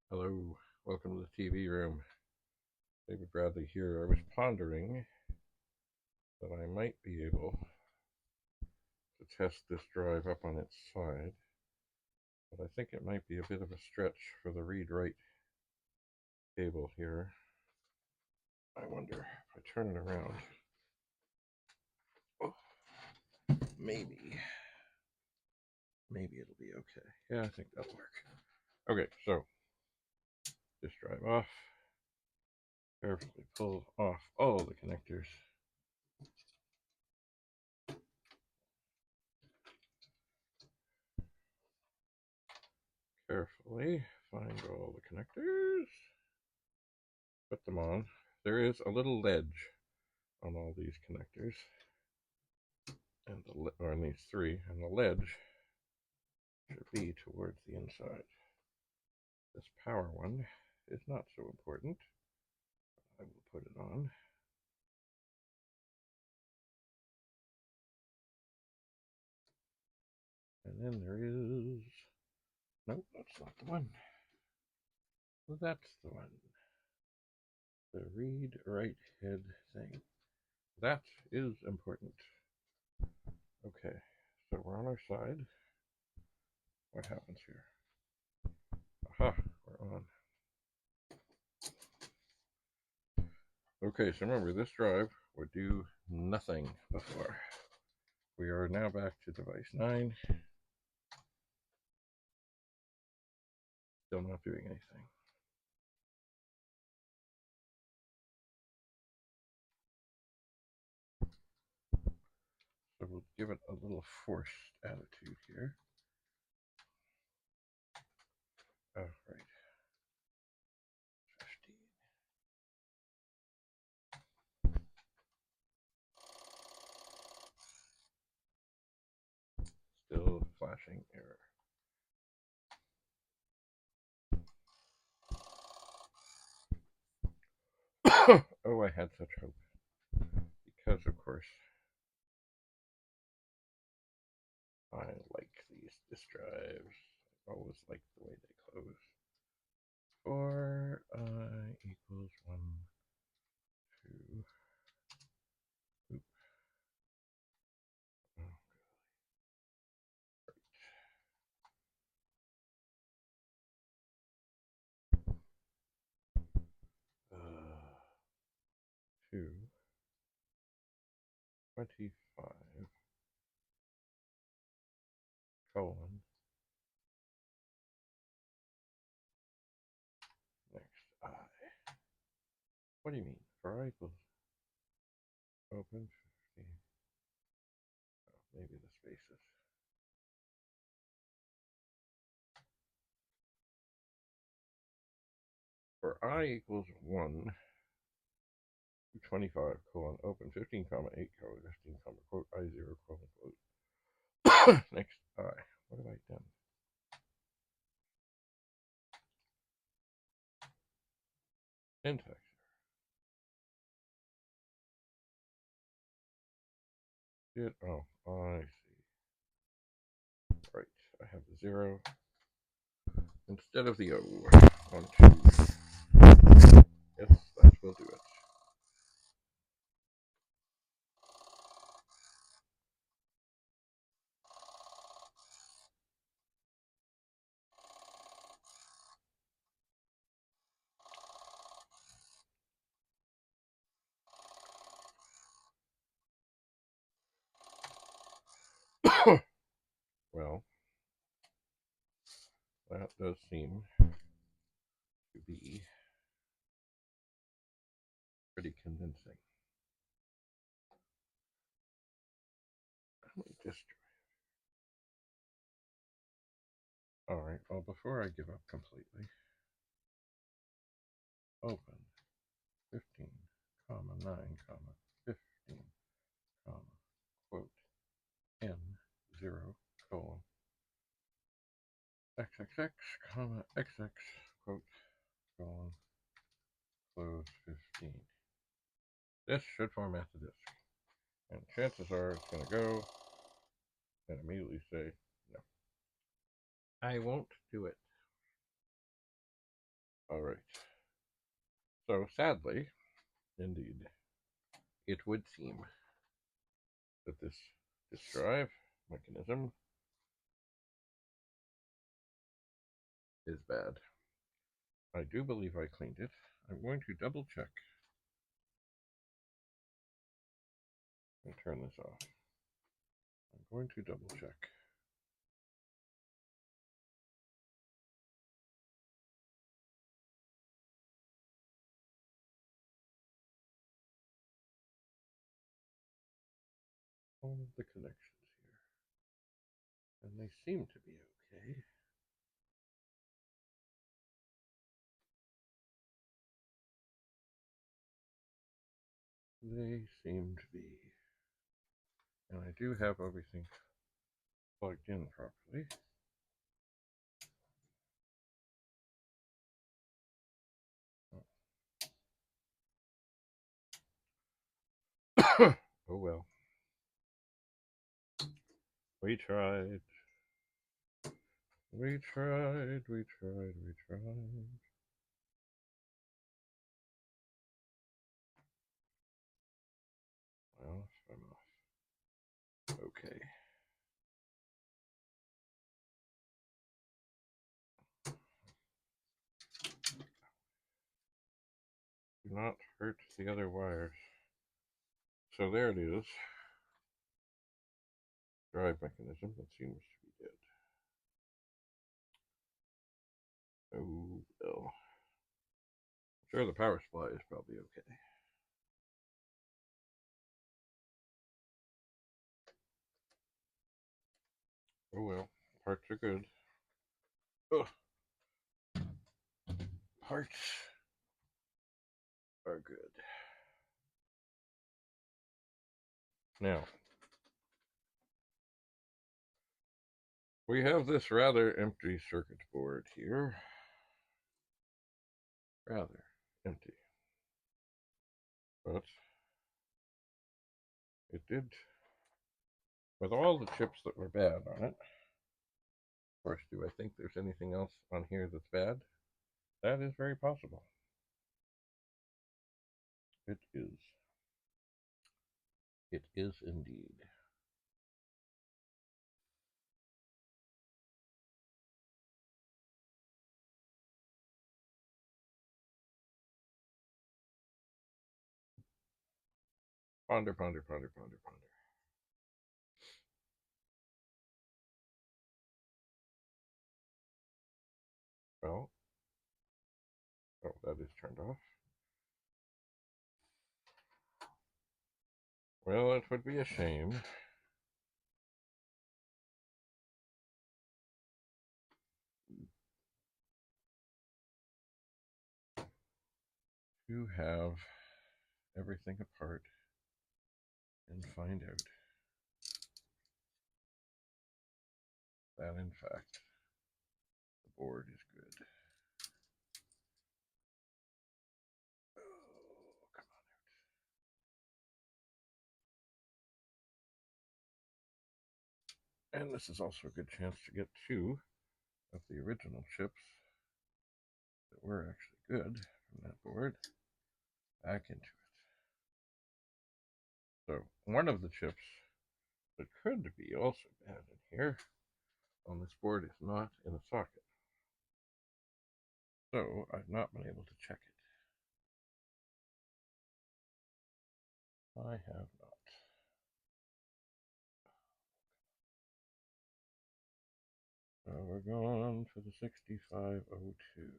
Hello, welcome to the TV room. David Bradley here. I was pondering that I might be able to test this drive up on its side, but I think it might be a bit of a stretch for the read-write cable here. I wonder if I turn it around. Oh, maybe it'll be okay. Yeah, I think that'll work. Okay, so this drive off. Carefully pull off all the connectors. Carefully find all the connectors. Put them on. There is a little ledge on all these connectors, and or on these three, and the ledge should be towards the inside. This power one is not so important. I will put it on. And then there is, nope, that's not the one. That's the one. The read-write head thing. That is important. Okay, so we're on our side. What happens here? Aha, we're on. Okay, so remember, this drive would do nothing before. We are now back to device 9. Still not doing anything. So we'll give it a little forced attitude here. Oh, right. 15. Still flashing error. Oh, I had such hope. Because, of course, I like these disk drives. I always like the way they close. 4i equals 1, 2. Oop. Oh, right. 2, 25, colon, next I. What do you mean? For I equals open 15. Oh, maybe the spaces. For I equals 1, 25, colon, open 15, comma, 8, colon, 15, comma, quote, I0, colon, quote. Next I. What have I done? Syntax. Oh, I see. Right, I have the 0 instead of the O on 2. Yes, that will do it. Well, that does seem to be pretty convincing. Let me just try. Alright, well, before I give up completely, open 15, comma, 9, comma, 15, comma, quote, N0, colon, XXX, comma, XX, quote, colon, close 15. This should format the disk. And chances are it's going to go and immediately say, no. I won't do it. All right. So sadly, indeed, it would seem that this disk drive mechanism is bad. I do believe I cleaned it. I'm going to double check and turn this off. I'm going to double check. All of the connections here. And they seem to be okay. They seem to be. And I do have everything plugged in properly. Oh well. We tried. We tried. We tried. We tried. Well, I'm off. Okay. Do not hurt the other wires. So there it is. Drive mechanism that seems to be dead. Oh well. I'm sure the power supply is probably okay. Oh well. Parts are good. Ugh. Parts are good. Now, we have this rather empty circuit board here. Rather empty. But it did, with all the chips that were bad on it. Of course, do I think there's anything else on here that's bad? That is very possible. It is. It is indeed. Ponder, ponder, ponder, ponder, ponder. Well, oh, that is turned off. Well, it would be a shame. To have everything apart and find out that, in fact, the board is good. Oh, come on out. And this is also a good chance to get two of the original chips that were actually good from that board back into it. So one of the chips that could be also bad in here on this board is not in a socket. So I've not been able to check it. I have not. So we're going for the 6502.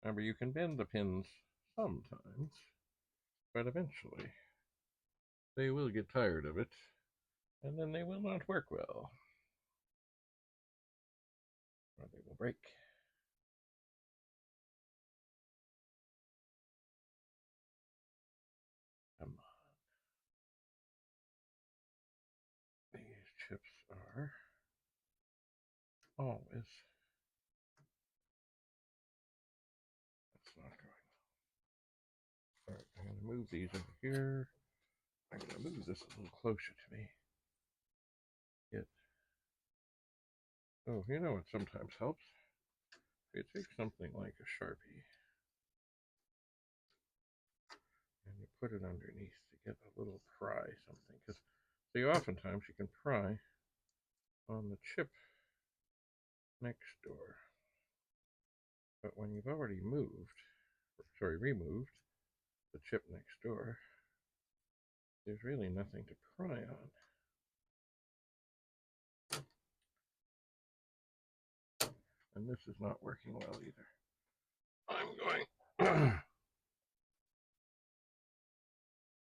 Remember, you can bend the pins sometimes, but eventually they will get tired of it, and then they will not work well. Or they will break. Come on. These chips are always. That's not going well. Alright, I'm going to move these over here. I'm going to move this a little closer to me. Oh, you know what sometimes helps? You take something like a Sharpie and you put it underneath to get a little pry something. Because see, oftentimes you can pry on the chip next door. But when you've already removed the chip next door, there's really nothing to pry on. And this is not working well either. I'm going to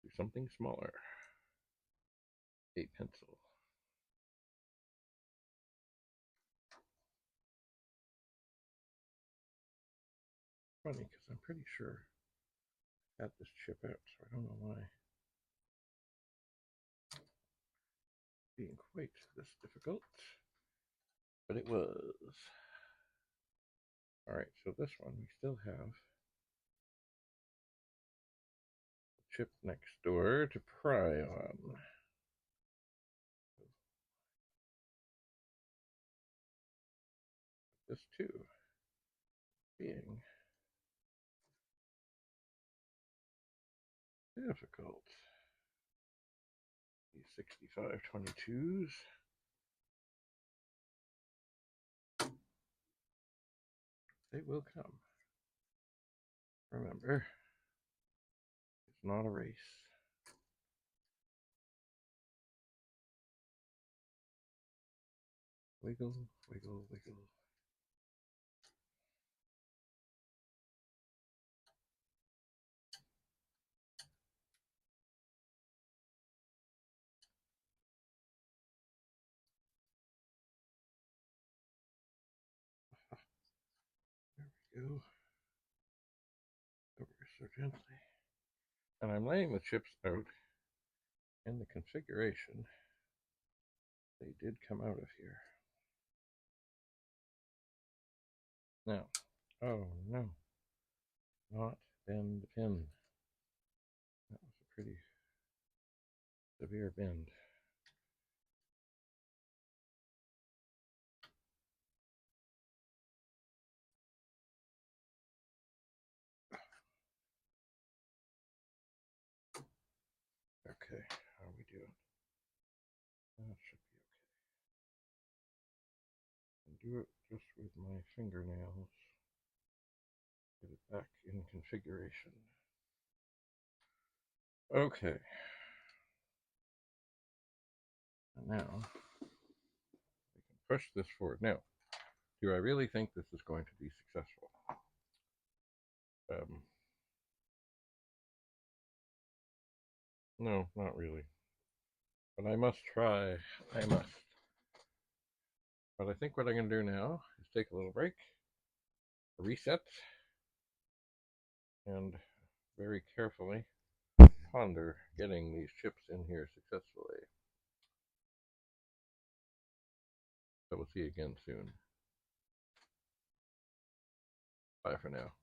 do something smaller. A pencil. Funny, because I'm pretty sure I got this chip out, so I don't know why it's being quite this difficult. But it was. Alright, so this one we still have the chip next door to pry on. This too being difficult. These 6522s. They will come. Remember, it's not a race. Wiggle, wiggle, wiggle. There we go. Over so gently. And I'm laying the chips out in the configuration they did come out of here. Now, oh no, not bend the pin. That was a pretty severe bend. Okay, how are we doing? That should be okay. And do it just with my fingernails. Get it back in configuration. Okay. And now we can push this forward. Now, do I really think this is going to be successful? No, not really. But I must try. I must. But I think what I'm going to do now is take a little break, reset, and very carefully ponder getting these chips in here successfully. So we'll see you again soon. Bye for now.